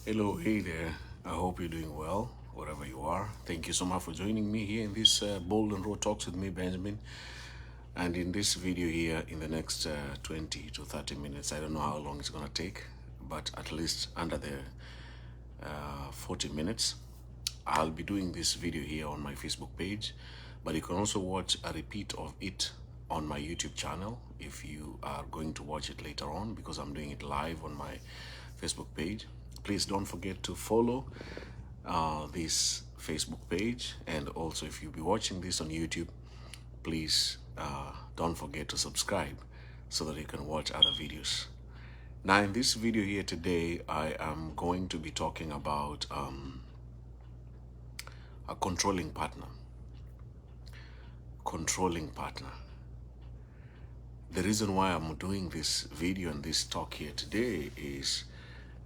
Hello, hey there. I hope you're doing well, wherever you are. Thank you so much for joining me here in this Bold and Raw Talks with me, Benjamin. And in this video here, in the next 20 to 30 minutes, I don't know how long it's going to take, but at least under the 40 minutes, I'll be doing this video here on my Facebook page, but you can also watch a repeat of it on my YouTube channel if you are going to watch it later on, because I'm doing it live on my Facebook page. Please don't forget to follow this Facebook page, and also if you'll be watching this on YouTube, please don't forget to subscribe so that you can watch other videos. Now in this video here today, I am going to be talking about a controlling partner. Controlling partner. The reason why I'm doing this video and this talk here today is,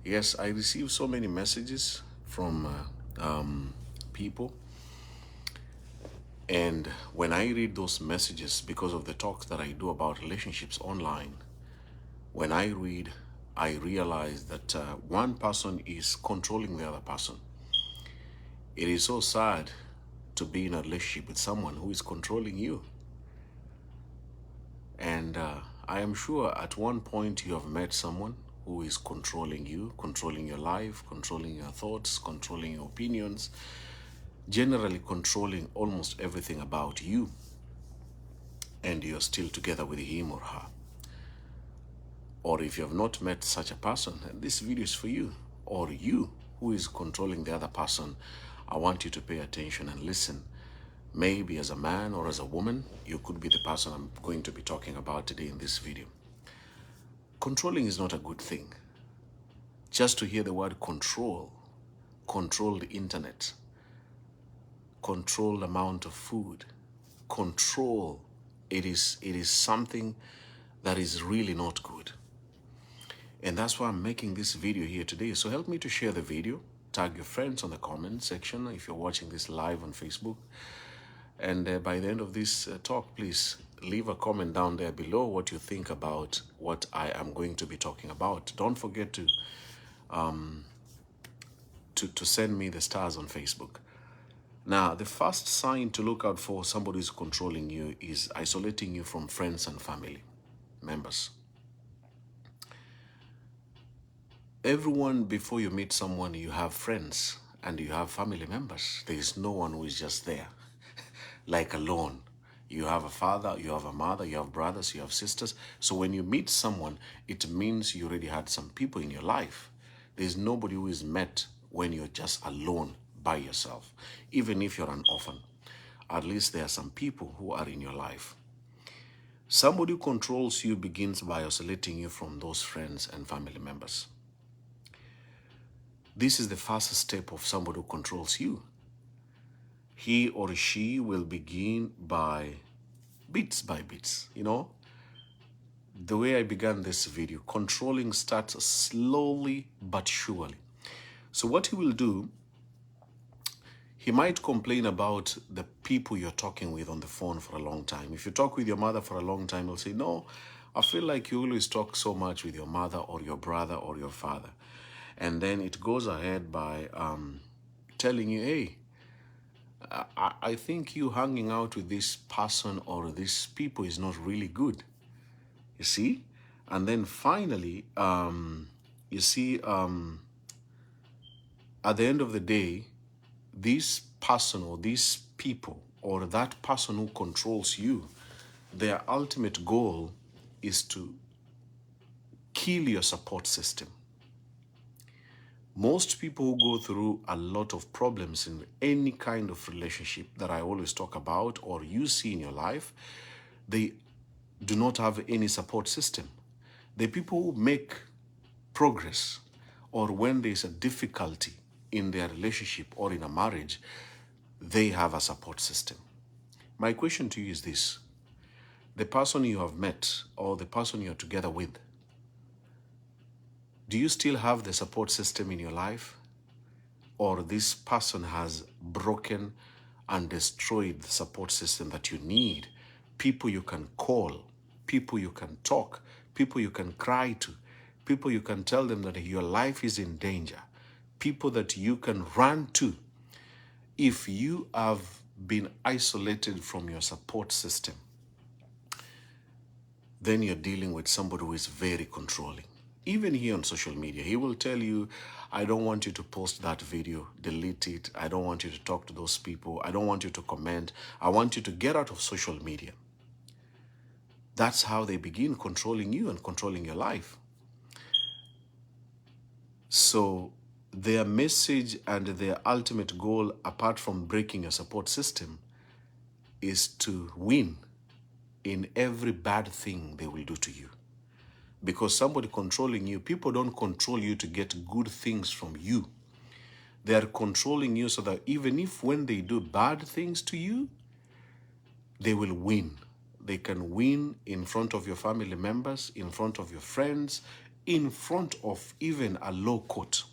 yes, I receive so many messages from people, and when I read those messages, because of the talks that I do about relationships online, when I read, I realize that one person is controlling the other person. It is so sad to be in a relationship with someone who is controlling you. And I am sure at one point you have met someone who is controlling you, controlling your life, controlling your thoughts, controlling your opinions, generally controlling almost everything about you, and you're still together with him or her. Or if you have not met such a person, this video is for you. Or you who is controlling the other person, I want you to pay attention and listen. Maybe as a man or as a woman, you could be the person I'm going to be talking about today in this video. Controlling is not a good thing. Just to hear the word control the internet, control the amount of food, control, it is something that is really not good. And that's why I'm making this video here today. So help me to share the video, tag your friends on the comment section if you're watching this live on Facebook. And by the end of this talk, please leave a comment down there below what you think about what I am going to be talking about. Don't forget to send me the stars on Facebook. Now, the first sign to look out for somebody who's controlling you is isolating you from friends and family members. Everyone, before you meet someone, you have friends and you have family members. There is no one who is just there, like alone. You have a father, you have a mother, you have brothers, you have sisters. So when you meet someone, it means you already had some people in your life. There's nobody who is met when you're just alone by yourself. Even if you're an orphan, at least there are some people who are in your life. Somebody who controls you begins by isolating you from those friends and family members. This is the first step of somebody who controls you. He or she will begin by bits, you know. The way I began this video, controlling starts slowly but surely. So what he will do, he might complain about the people you're talking with on the phone for a long time. If you talk with your mother for a long time, he'll say, no, I feel like you always talk so much with your mother or your brother or your father. And then it goes ahead by telling you, hey, I think you hanging out with this person or these people is not really good. You see? And then finally, you see, at the end of the day, this person or these people or that person who controls you, their ultimate goal is to kill your support system. Most people who go through a lot of problems in any kind of relationship that I always talk about or you see in your life, they do not have any support system. The people who make progress or when there's a difficulty in their relationship or in a marriage, they have a support system. My question to you is this: the person you have met or the person you're together with, do you still have the support system in your life? Or this person has broken and destroyed the support system that you need? People you can call, people you can talk, people you can cry to, people you can tell them that your life is in danger, people that you can run to if you have been isolated from your support system. Then you're dealing with somebody who is very controlling. Even here on social media, he will tell you, I don't want you to post that video, delete it. I don't want you to talk to those people. I don't want you to comment. I want you to get out of social media. That's how they begin controlling you and controlling your life. So their message and their ultimate goal, apart from breaking your support system, is to win in every bad thing they will do to you. Because somebody controlling you, people don't control you to get good things from you. They are controlling you so that even if when they do bad things to you, they will win. They can win in front of your family members, in front of your friends, in front of even a law court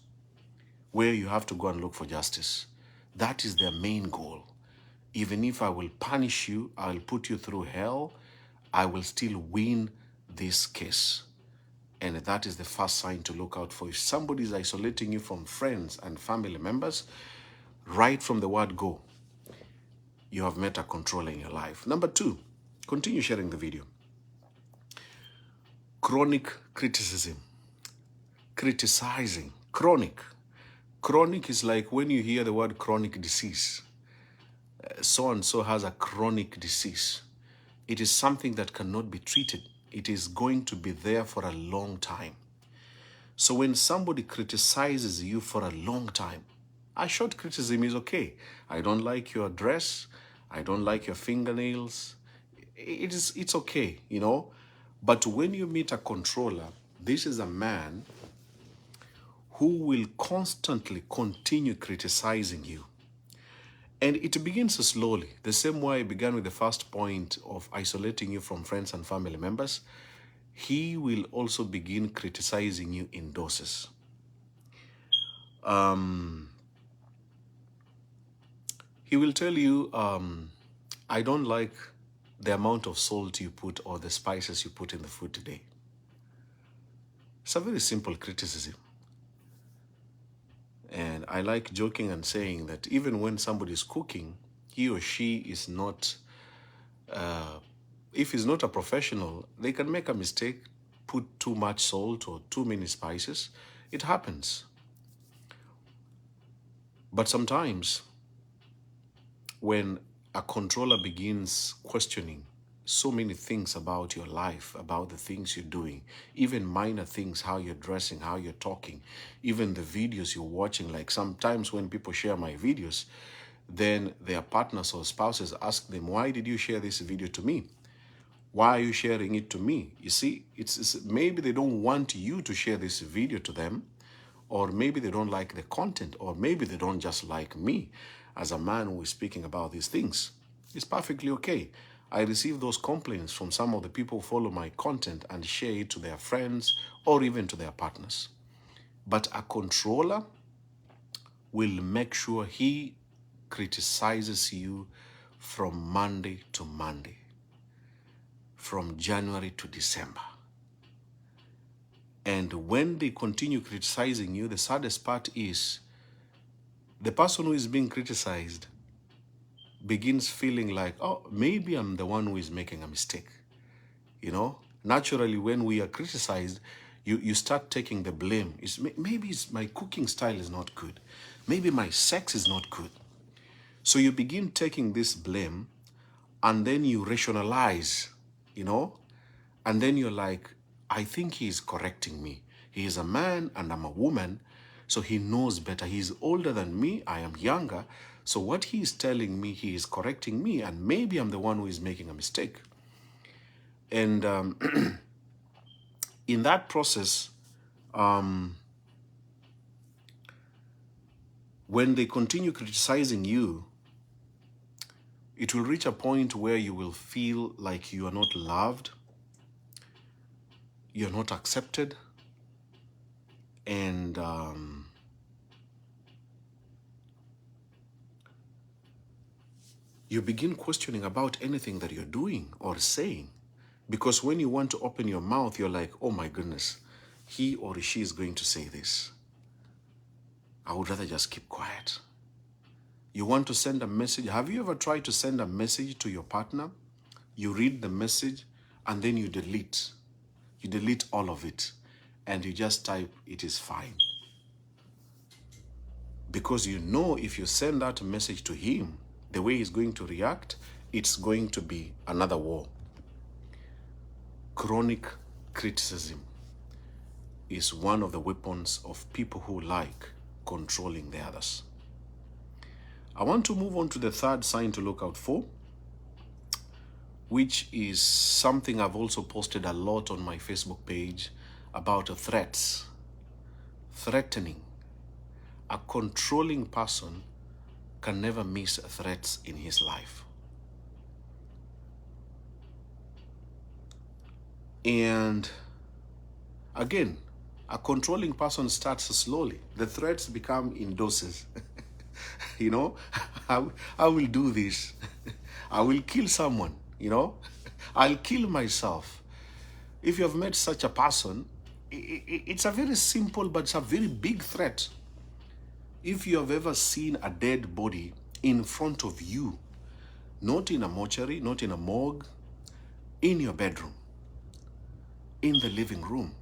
where you have to go and look for justice. That is their main goal. Even if I will punish you, I'll put you through hell, I will still win this case. And that is the first sign to look out for. If somebody is isolating you from friends and family members, right from the word go, you have met a controller in your life. Number 2, continue sharing the video. Chronic criticism. Criticizing. Chronic. Chronic is like when you hear the word chronic disease. So-and-so has a chronic disease. It is something that cannot be treated. It is going to be there for a long time. So when somebody criticizes you for a long time, a short criticism is okay. I don't like your dress. I don't like your fingernails. It's okay, you know. But when you meet a controller, this is a man who will constantly continue criticizing you. And it begins slowly, the same way I began with the first point of isolating you from friends and family members. He will also begin criticizing you in doses. He will tell you, I don't like the amount of salt you put or the spices you put in the food today. It's a very simple criticism. And I like joking and saying that even when somebody is cooking, he or she is not, if he's not a professional, they can make a mistake, put too much salt or too many spices. It happens. But sometimes when a controller begins questioning so many things about your life, about the things you're doing, even minor things, how you're dressing, how you're talking, even the videos you're watching. Like sometimes when people share my videos, then their partners or spouses ask them, why did you share this video to me? Why are you sharing it to me? You see, it's maybe they don't want you to share this video to them, or maybe they don't like the content, or maybe they don't just like me as a man who is speaking about these things. It's perfectly okay. I receive those complaints from some of the people who follow my content and share it to their friends or even to their partners. But a controller will make sure he criticizes you from Monday to Monday, from January to December. And when they continue criticizing you, the saddest part is the person who is being criticized begins feeling like, oh, maybe I'm the one who is making a mistake. You know, naturally, when we are criticized, you start taking the blame. Maybe my cooking style is not good. Maybe my sex is not good. So you begin taking this blame, and then you rationalize, you know, and then you're like, I think he's correcting me. He is a man and I'm a woman, so he knows better. He's older than me, I am younger. So what he is telling me, he is correcting me, and maybe I'm the one who is making a mistake. And in that process, when they continue criticizing you, it will reach a point where you will feel like you are not loved, you're not accepted, and you begin questioning about anything that you're doing or saying. Because when you want to open your mouth, you're like, oh my goodness, he or she is going to say this. I would rather just keep quiet. You want to send a message. Have you ever tried to send a message to your partner? You read the message and then you delete. You delete all of it and you just type, "It is fine." Because you know if you send out a message to him, the way he's going to react, it's going to be another war. Chronic criticism is one of the weapons of people who like controlling the others. I want to move on to the third sign to look out for, which is something I've also posted a lot on my Facebook page about threats. Threatening. A controlling person can never miss threats in his life. And again, a controlling person starts slowly. The threats become in doses. You know, I will do this. I will kill someone, you know. I'll kill myself. If you have met such a person, it's a very simple, but it's a very big threat. If you have ever seen a dead body in front of you, not in a mortuary, not in a morgue, in your bedroom, in the living room,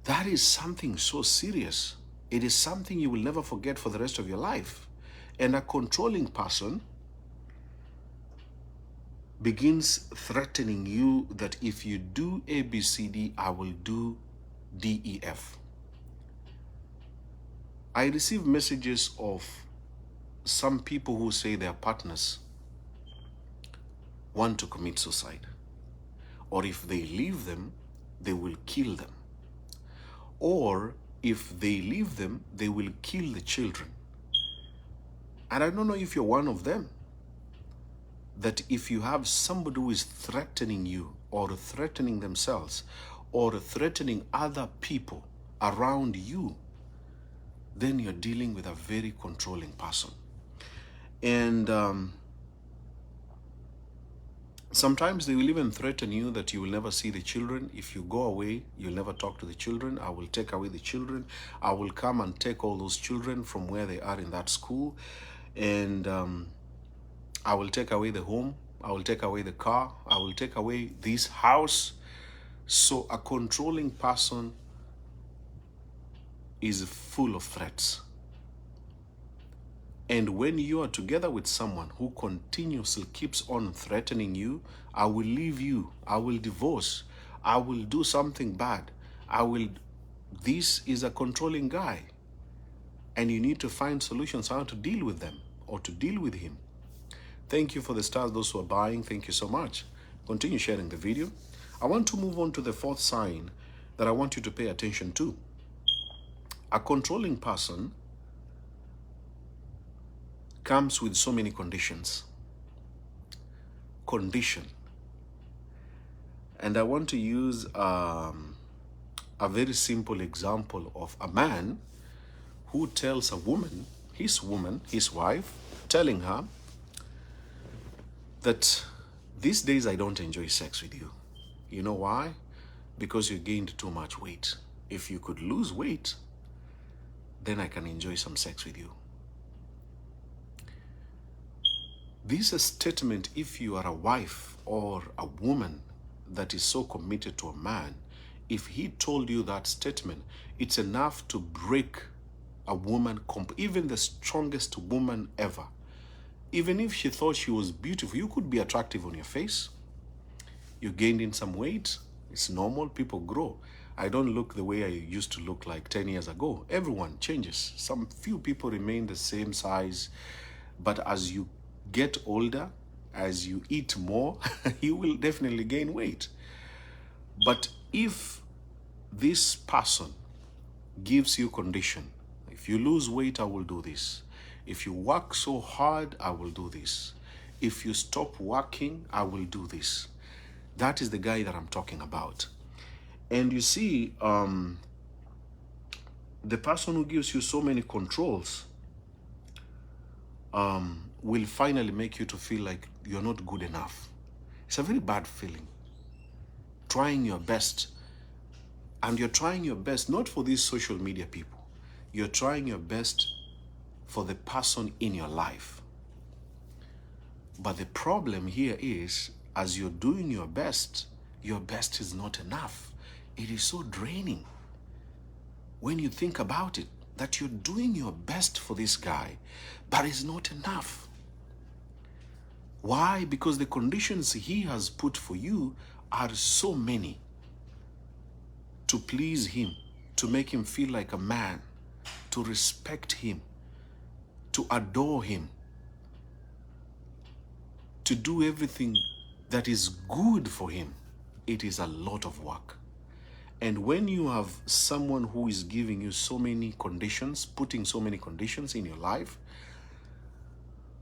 that is something so serious. It is something you will never forget for the rest of your life. And a controlling person begins threatening you that if you do A, B, C, D, I will do D, E, F. I receive messages of some people who say their partners want to commit suicide. Or if they leave them, they will kill them. Or if they leave them, they will kill the children. And I don't know if you're one of them. That if you have somebody who is threatening you or threatening themselves or threatening other people around you, then you're dealing with a very controlling person. And sometimes they will even threaten you that you will never see the children. If you go away, you'll never talk to the children. I will take away the children. I will come and take all those children from where they are in that school. And I will take away the home. I will take away the car. I will take away this house. So a controlling person is full of threats. And when you are together with someone who continuously keeps on threatening you, I will leave you, I will divorce, I will do something bad, this is a controlling guy. And you need to find solutions how to deal with them or to deal with him. Thank you for the stars, those who are buying. Thank you so much. Continue sharing the video. I want to move on to the fourth sign that I want you to pay attention to. A controlling person comes with so many conditions. Condition. And I want to use a very simple example of a man who tells a woman, his wife, telling her that these days I don't enjoy sex with you. You know why? Because you gained too much weight. If you could lose weight, then I can enjoy some sex with you. This is a statement, if you are a wife or a woman that is so committed to a man, if he told you that statement, it's enough to break a woman, even the strongest woman ever. Even if she thought she was beautiful, you could be attractive on your face. You gained in some weight. It's normal. People grow. I don't look the way I used to look like 10 years ago. Everyone changes. Some few people remain the same size. But as you get older, as you eat more, you will definitely gain weight. But if this person gives you condition, if you lose weight, I will do this. If you work so hard, I will do this. If you stop working, I will do this. That is the guy that I'm talking about. And you see, the person who gives you so many controls will finally make you to feel like you're not good enough. It's a very bad feeling. Trying your best. And you're trying your best, not for these social media people. You're trying your best for the person in your life. But the problem here is, as you're doing your best is not enough. It is so draining when you think about it, that you're doing your best for this guy, but it's not enough. Why? Because the conditions he has put for you are so many to please him, to make him feel like a man, to respect him, to adore him, to do everything that is good for him. It is a lot of work. And when you have someone who is giving you so many conditions, putting so many conditions in your life,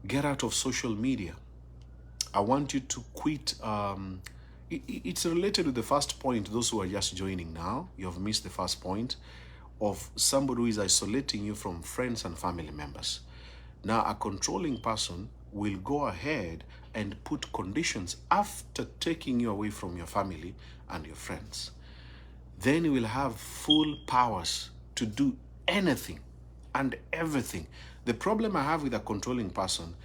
get out of social media. I want you to quit. It's related to the first point. Those who are just joining now, you have missed the first point of somebody who is isolating you from friends and family members. Now, a controlling person will go ahead and put conditions after taking you away from your family and your friends. Then you will have full powers to do anything and everything. The problem I have with a controlling person,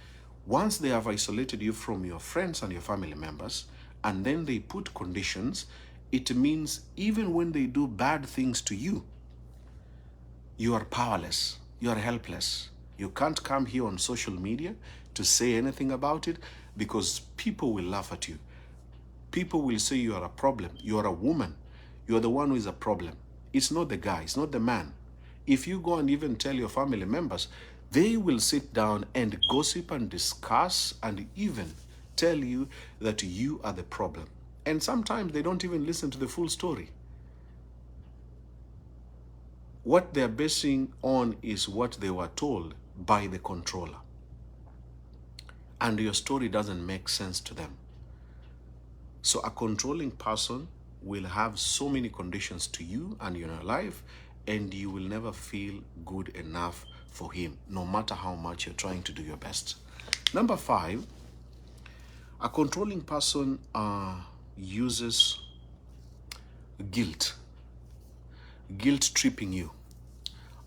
once they have isolated you from your friends and your family members, and then they put conditions, it means even when they do bad things to you, you are powerless, you are helpless. You can't come here on social media to say anything about it because people will laugh at you. People will say you are a problem, you are a woman, you are the one who is a problem. It's not the guy, it's not the man. If you go and even tell your family members, they will sit down and gossip and discuss and even tell you that you are the problem. And sometimes they don't even listen to the full story. What they're basing on is what they were told by the controller. And your story doesn't make sense to them. So a controlling person will have so many conditions to you and in your life, and you will never feel good enough for him, no matter how much you're trying to do your best. Number 5, a controlling person uses guilt tripping you.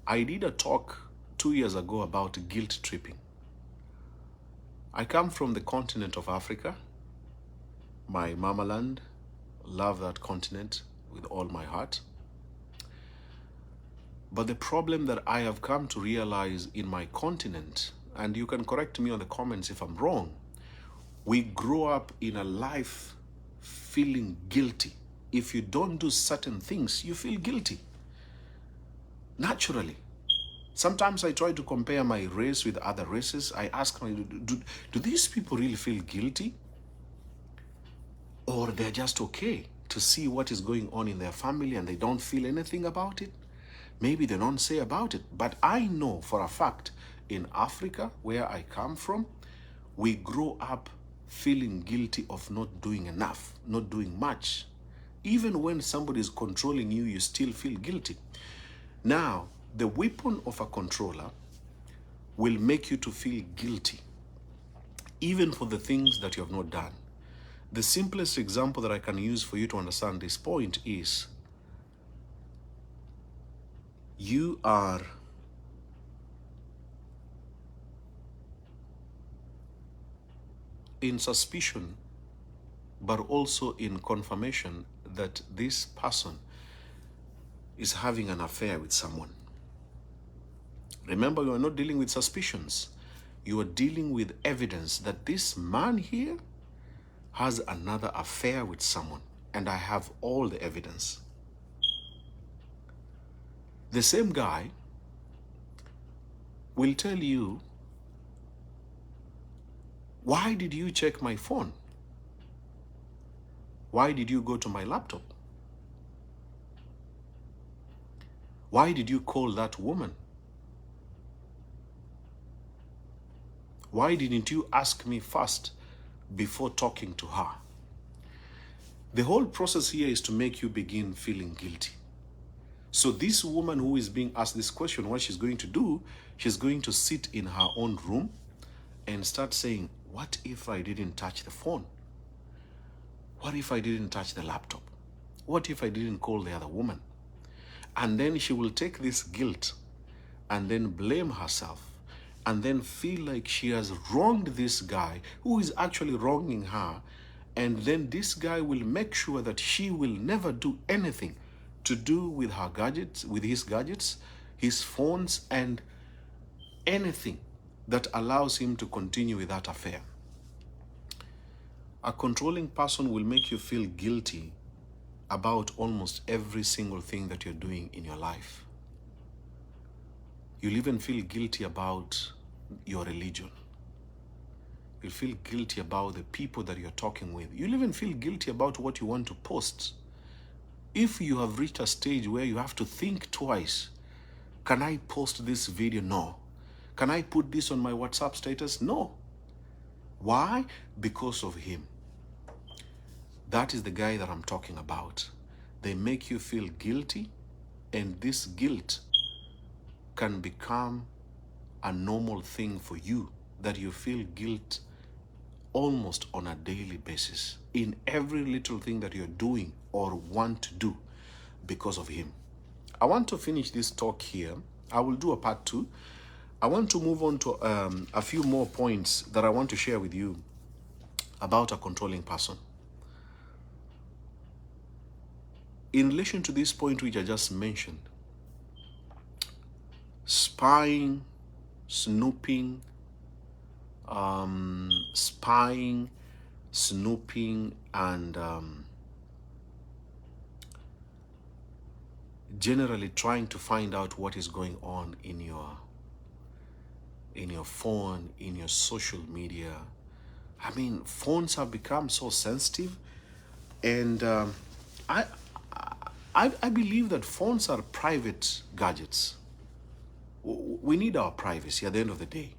I did a talk 2 years ago about guilt tripping. I come from the continent of Africa, my mama land. Love that continent with all my heart. But the problem that I have come to realize in my continent, and you can correct me on the comments if I'm wrong, we grow up in a life feeling guilty. If you don't do certain things, you feel guilty. Naturally. Sometimes I try to compare my race with other races. I ask myself, do these people really feel guilty? Or they're just okay to see what is going on in their family and they don't feel anything about it? Maybe they don't say about it. But I know for a fact, in Africa, where I come from, we grow up feeling guilty of not doing enough, not doing much. Even when somebody is controlling you, you still feel guilty. Now, the weapon of a controller will make you to feel guilty, even for the things that you have not done. The simplest example that I can use for you to understand this point is, you are in suspicion, but also in confirmation that this person is having an affair with someone. Remember, you are not dealing with suspicions. You are dealing with evidence that this man here has another affair with someone, and I have all the evidence. The same guy will tell you, why did you check my phone? Why did you go to my laptop? Why did you call that woman? Why didn't you ask me first before talking to her? The whole process here is to make you begin feeling guilty. So this woman who is being asked this question, what she's going to do, she's going to sit in her own room and start saying, what if I didn't touch the phone? What if I didn't touch the laptop? What if I didn't call the other woman? And then she will take this guilt and then blame herself and then feel like she has wronged this guy who is actually wronging her. And then this guy will make sure that she will never do anything to do with her gadgets, with his gadgets, his phones, and anything that allows him to continue with that affair. A controlling person will make you feel guilty about almost every single thing that you're doing in your life. You'll even feel guilty about your religion. You'll feel guilty about the people that you're talking with. You'll even feel guilty about what you want to post. If you have reached a stage where you have to think twice, can I post this video? No. Can I put this on my WhatsApp status? No. Why? Because of him. That is the guy that I'm talking about. They make you feel guilty, and this guilt can become a normal thing for you, that you feel guilt almost on a daily basis in every little thing that you're doing or want to do because of him. I want to finish this talk here. I will do a part 2. I want to move on to a few more points that I want to share with you about a controlling person. In relation to this point which I just mentioned, spying, snooping, snooping, and generally trying to find out what is going on in your phone, in your social media. I mean, phones have become so sensitive, and I believe that phones are private gadgets. We need our privacy at the end of the day.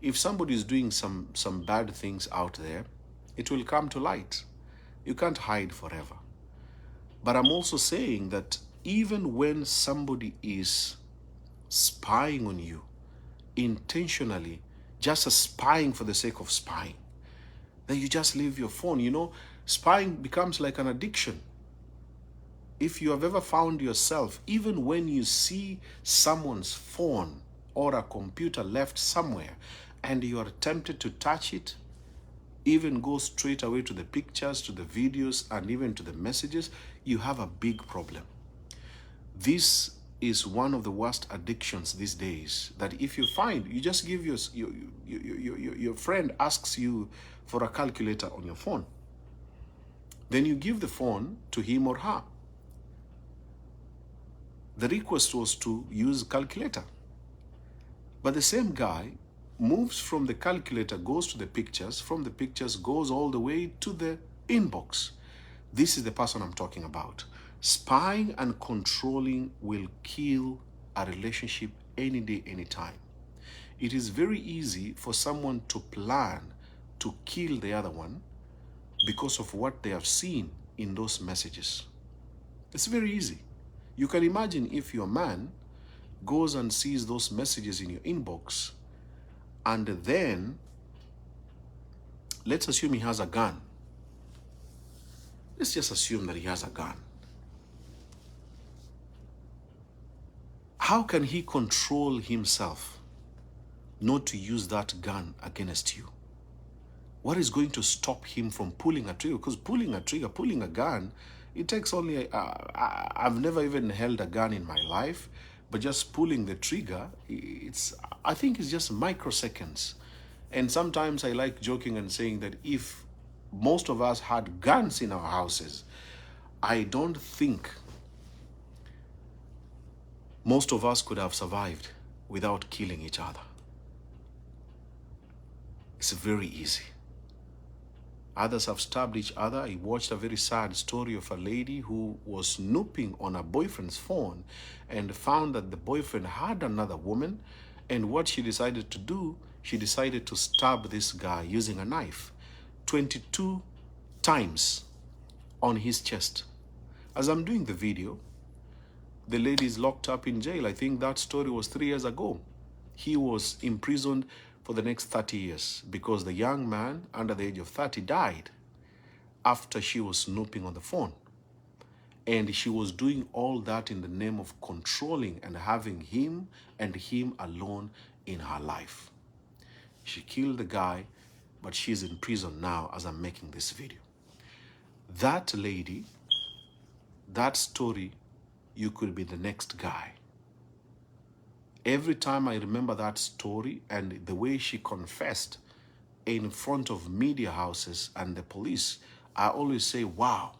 If somebody is doing some bad things out there, it will come to light. You can't hide forever. But I'm also saying that even when somebody is spying on you intentionally, just spying for the sake of spying, then you just leave your phone. You know, spying becomes like an addiction. If you have ever found yourself, even when you see someone's phone or a computer left somewhere and you are tempted to touch it, even go straight away to the pictures, to the videos, and even to the messages, you have a big problem. This is one of the worst addictions these days, that if you find, you just give your friend asks you for a calculator on your phone. Then you give the phone to him or her. The request was to use calculator. But the same guy moves from the calculator, goes to the pictures, from the pictures goes all the way to the inbox. This is the person I'm talking about. Spying and controlling will kill a relationship any day, any time. It is very easy for someone to plan to kill the other one because of what they have seen in those messages. It's very easy. You can imagine if your man goes and sees those messages in your inbox, and then let's assume he has a gun. Let's just assume that he has a gun. How can he control himself not to use that gun against you? What is going to stop him from pulling a trigger? Because pulling a trigger, pulling a gun, it takes only, I've never even held a gun in my life, but just pulling the trigger, I think it's just microseconds. And sometimes I like joking and saying that if most of us had guns in our houses, I don't think most of us could have survived without killing each other. It's very easy. Others have stabbed each other. I watched a very sad story of a lady who was snooping on her boyfriend's phone and found that the boyfriend had another woman. And what she decided to do, she decided to stab this guy using a knife 22 times on his chest. As I'm doing the video, the lady is locked up in jail. I think that story was 3 years ago. He was imprisoned for the next 30 years because the young man under the age of 30 died after she was snooping on the phone. And she was doing all that in the name of controlling and having him and him alone in her life. She killed the guy, but she's in prison now as I'm making this video. That lady, that story, you could be the next guy. Every time I remember that story and the way she confessed in front of media houses and the police, I always say, wow,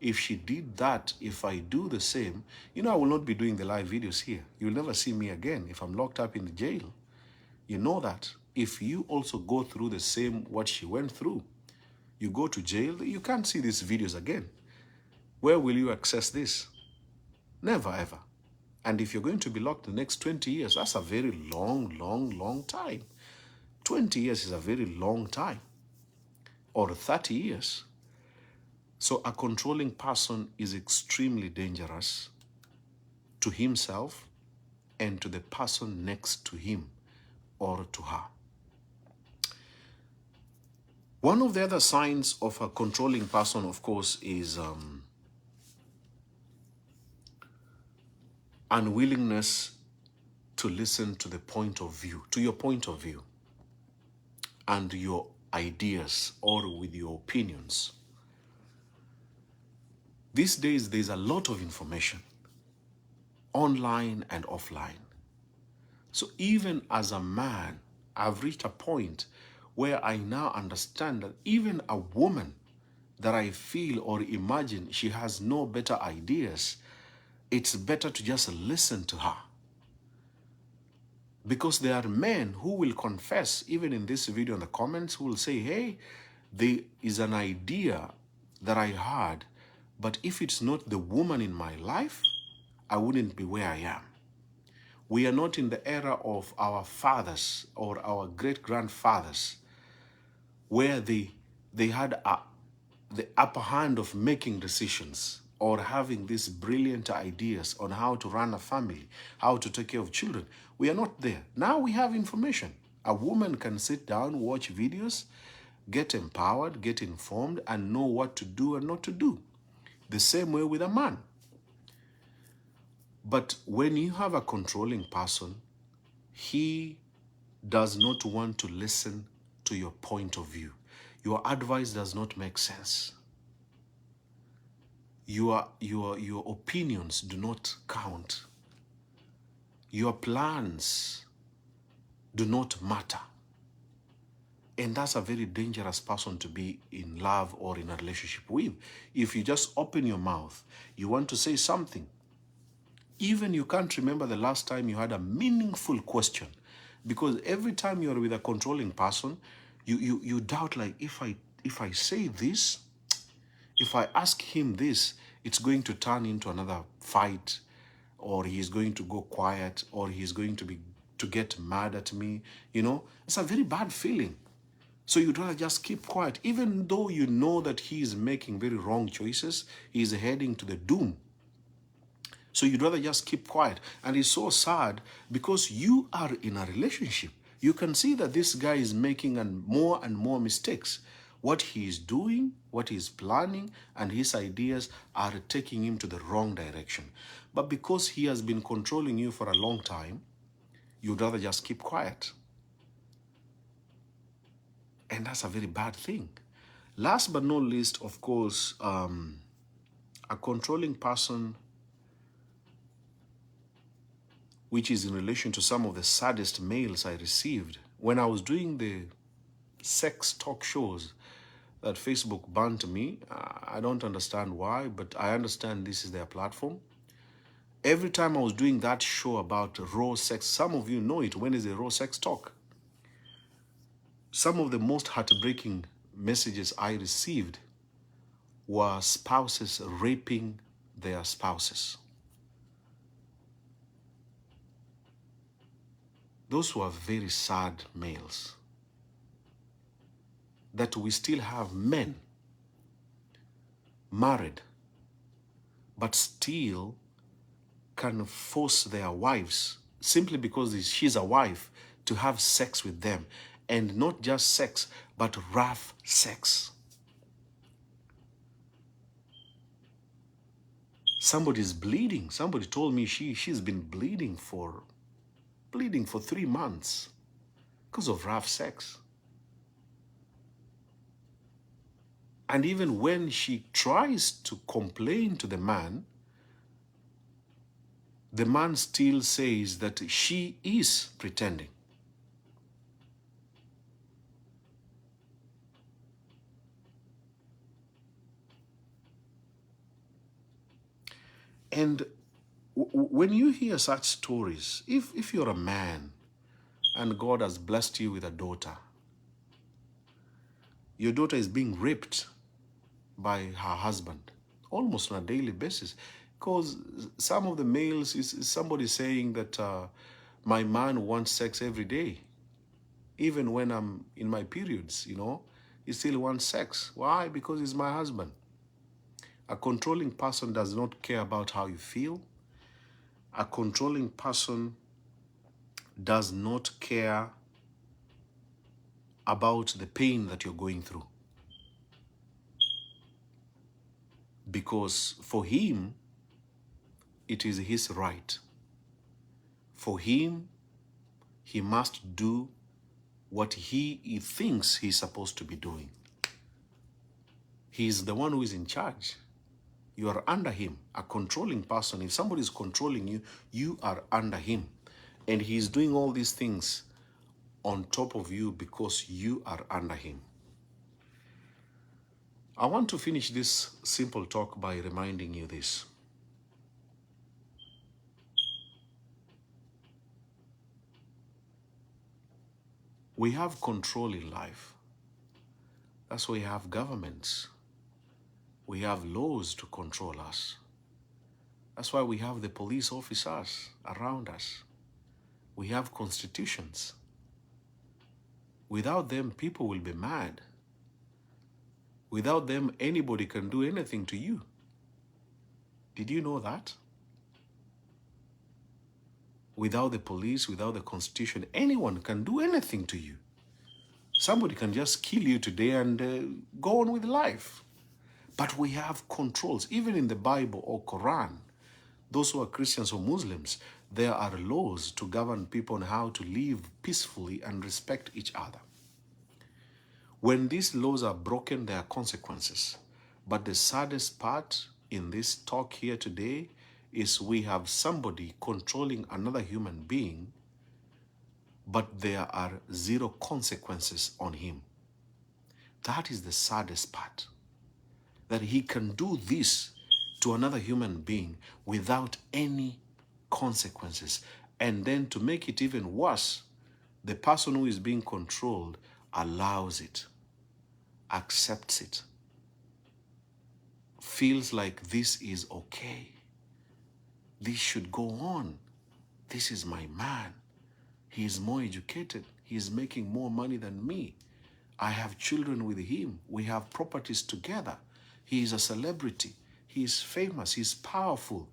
if she did that, if I do the same, you know, I will not be doing the live videos here. You'll never see me again if I'm locked up in the jail. You know that. If you also go through the same, what she went through, you go to jail, you can't see these videos again. Where will you access this? Never, ever. And if you're going to be locked the next 20 years, that's a very long time. 20 years is a very long time. Or 30 years. So a controlling person is extremely dangerous to himself and to the person next to him or to her. One of the other signs of a controlling person, of course, is unwillingness to listen to the point of view, to your point of view and your ideas or with your opinions. These days, there's a lot of information, online and offline. So even as a man, I've reached a point where I now understand that even a woman that I feel or imagine she has no better ideas, it's better to just listen to her. Because there are men who will confess, even in this video in the comments, who will say, hey, there is an idea that I had, but if it's not the woman in my life, I wouldn't be where I am. We are not in the era of our fathers or our great-grandfathers where they had the upper hand of making decisions or having these brilliant ideas on how to run a family, how to take care of children. We are not there. Now we have information. A woman can sit down, watch videos, get empowered, get informed, and know what to do and not to do. The same way with a man. But when you have a controlling person, he does not want to listen to your point of view. Your advice does not make sense. Your opinions do not count. Your plans do not matter. And that's a very dangerous person to be in love or in a relationship with. If you just open your mouth, you want to say something, even you can't remember the last time you had a meaningful question. Because every time you're with a controlling person, you doubt, like, if I say this, if I ask him this, it's going to turn into another fight, or he's going to go quiet, or he's going to get mad at me. You know, it's a very bad feeling. So you'd rather just keep quiet, even though you know that he is making very wrong choices. He's heading to the doom. So you'd rather just keep quiet. And it's so sad because you are in a relationship. You can see that this guy is making more and more mistakes. What he is doing, what he's planning, and his ideas are taking him to the wrong direction. But because he has been controlling you for a long time, you'd rather just keep quiet. And that's a very bad thing. Last but not least, of course, a controlling person, which is in relation to some of the saddest mails I received. When I was doing the sex talk shows that Facebook banned me, I don't understand why, but I understand this is their platform. Every time I was doing that show about raw sex, some of you know it, when is a raw sex talk? Some of the most heartbreaking messages I received were spouses raping their spouses. Those were very sad mails. That we still have men married, but still can force their wives, simply because she's a wife, to have sex with them. And not just sex, but rough sex. Somebody's bleeding. Somebody told me she's been bleeding for 3 months. because of rough sex. And even when she tries to complain to the man still says that she is pretending. And when you hear such stories, if you're a man and God has blessed you with a daughter, your daughter is being raped by her husband almost on a daily basis, because some of the males is somebody saying that my man wants sex every day, even when I'm in my periods, you know, he still wants sex. Why? Because he's my husband. A controlling person does not care about how you feel. A controlling person does not care about the pain that you're going through. Because for him, it is his right. For him, he must do what he thinks he's supposed to be doing. He's the one who is in charge. You are under him. A controlling person, if somebody is controlling you, you are under him. And he's doing all these things on top of you because you are under him. I want to finish this simple talk by reminding you this. We have control in life. That's why we have governments. We have laws to control us. That's why we have the police officers around us. We have constitutions. Without them, people will be mad. Without them, anybody can do anything to you. Did you know that? Without the police, without the constitution, anyone can do anything to you. Somebody can just kill you today and go on with life. But we have controls. Even in the Bible or Quran, those who are Christians or Muslims, there are laws to govern people on how to live peacefully and respect each other. When these laws are broken, there are consequences. But the saddest part in this talk here today is we have somebody controlling another human being, but there are zero consequences on him. That is the saddest part. That he can do this to another human being without any consequences. And then to make it even worse, the person who is being controlled allows it, accepts it, feels like this is okay. This should go on. This is my man. He is more educated. He is making more money than me. I have children with him. We have properties together. He is a celebrity. He is famous. He is powerful.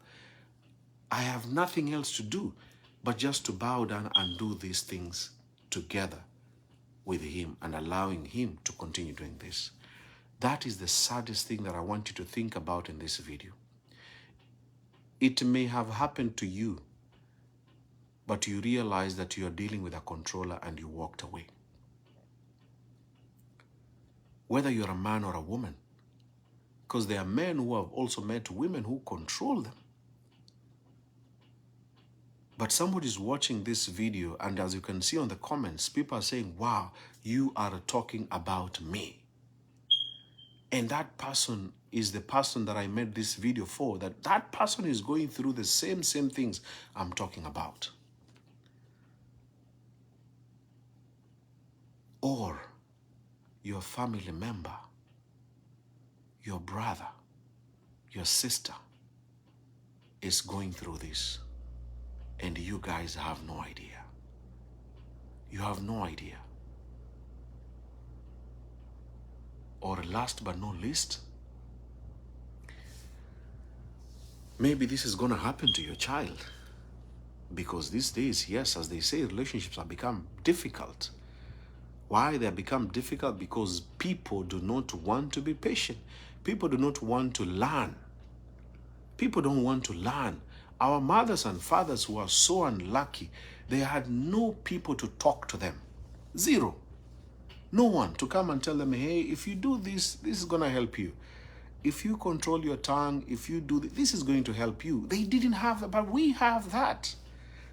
I have nothing else to do but just to bow down and do these things together with him and allowing him to continue doing this. That is the saddest thing that I want you to think about in this video. It may have happened to you, but you realize that you are dealing with a controller and you walked away. Whether you're a man or a woman, because there are men who have also met women who control them. But somebody's watching this video, and as you can see on the comments, people are saying, wow, you are talking about me. And that person is the person that I made this video for, that person is going through the same things I'm talking about. Or your family member, your brother, your sister is going through this, and you guys have no idea. You have no idea. Or last but not least, maybe this is going to happen to your child. Because these days, yes, as they say, relationships have become difficult. Why they have become difficult? Because people do not want to be patient. People do not want to learn. People don't want to learn. Our mothers and fathers who are so unlucky, they had no people to talk to them. Zero. No one to come and tell them, hey, if you do this, this is going to help you. If you control your tongue, if you do this is going to help you. They didn't have that, but we have that.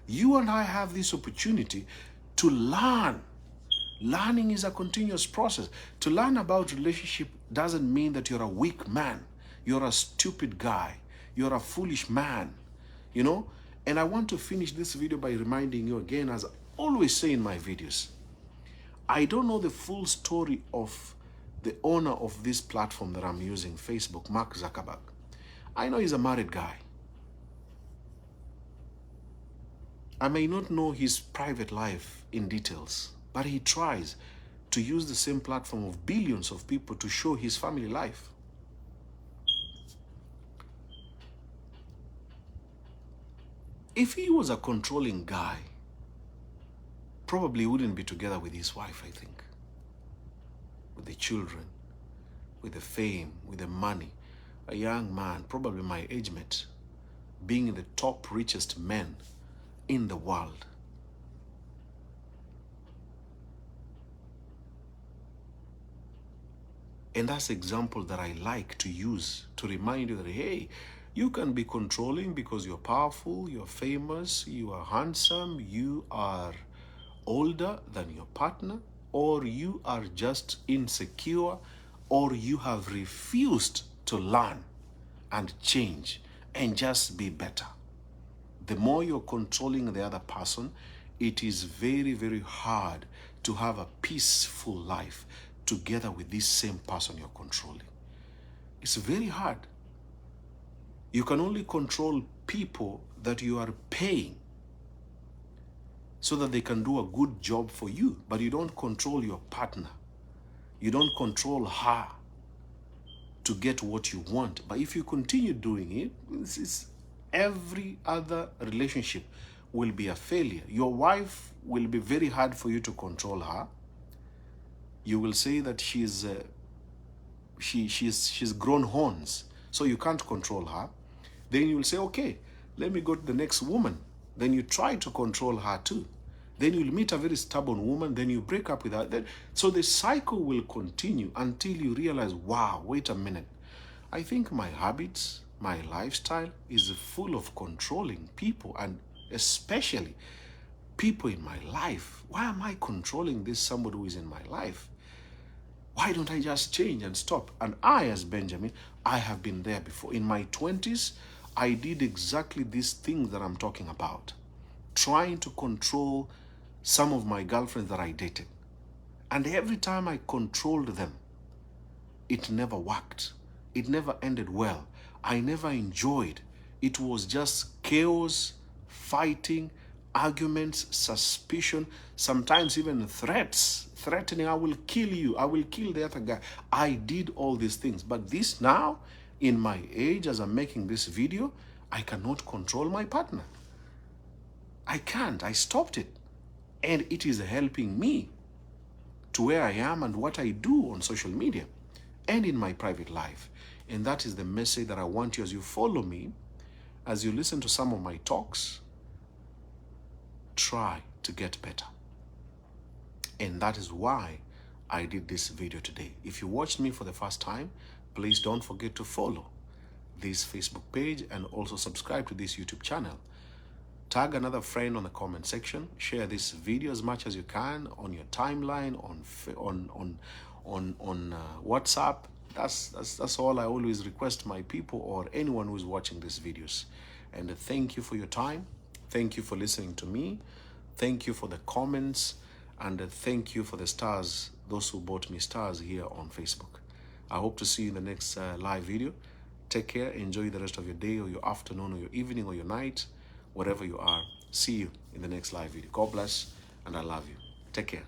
You and I have this opportunity to learn. Learning is a continuous process. To learn about relationship doesn't mean that you're a weak man. You're a stupid guy. You're a foolish man. You know? And I want to finish this video by reminding you again, as I always say in my videos, I don't know the full story of the owner of this platform that I'm using, Facebook, Mark Zuckerberg. I know he's a married guy. I may not know his private life in details, but he tries to use the same platform of billions of people to show his family life. If he was a controlling guy, probably he wouldn't be together with his wife, I think. With the children, with the fame, with the money. A young man, probably my age mate, being the top richest men in the world. And that's the example that I like to use to remind you that, hey, you can be controlling because you're powerful, you're famous, you are handsome, you are older than your partner, or you are just insecure, or you have refused to learn and change and just be better. The more you're controlling the other person, it is very, very hard to have a peaceful life together with this same person you're controlling. It's very hard. You can only control people that you are paying so that they can do a good job for you, but you don't control your partner. You don't control her to get what you want. But if you continue doing it, every other relationship will be a failure. Your wife will be very hard for you to control her. You will say that she's grown horns, so you can't control her. Then you will say, okay, let me go to the next woman. Then you try to control her too. Then you'll meet a very stubborn woman, then you break up with her. So the cycle will continue until you realize, wow, wait a minute. I think my habits, my lifestyle is full of controlling people, and especially people in my life. Why am I controlling this somebody who is in my life? Why don't I just change and stop? And I, as Benjamin, I have been there before. In my 20s, I did exactly these things that I'm talking about. Trying to control some of my girlfriends that I dated. And every time I controlled them, it never worked. It never ended well. I never enjoyed. It was just chaos, fighting, arguments, suspicion, sometimes even threats, threatening, I will kill you, I will kill the other guy. I did all these things. But this now, in my age, as I'm making this video, I cannot control my partner. I can't. I stopped it. And it is helping me to where I am and what I do on social media and in my private life. And that is the message that I want you, as you follow me, as you listen to some of my talks, try to get better. And that is why I did this video today. If you watched me for the first time, please don't forget to follow this Facebook page and also subscribe to this YouTube channel. Tag another friend on the comment section. Share this video as much as you can on your timeline, on WhatsApp. That's all I always request my people or anyone who is watching these videos. And thank you for your time. Thank you for listening to me. Thank you for the comments. And thank you for the stars, those who bought me stars here on Facebook. I hope to see you in the next live video. Take care. Enjoy the rest of your day or your afternoon or your evening or your night, wherever you are. See you in the next live video. God bless, and I love you. Take care.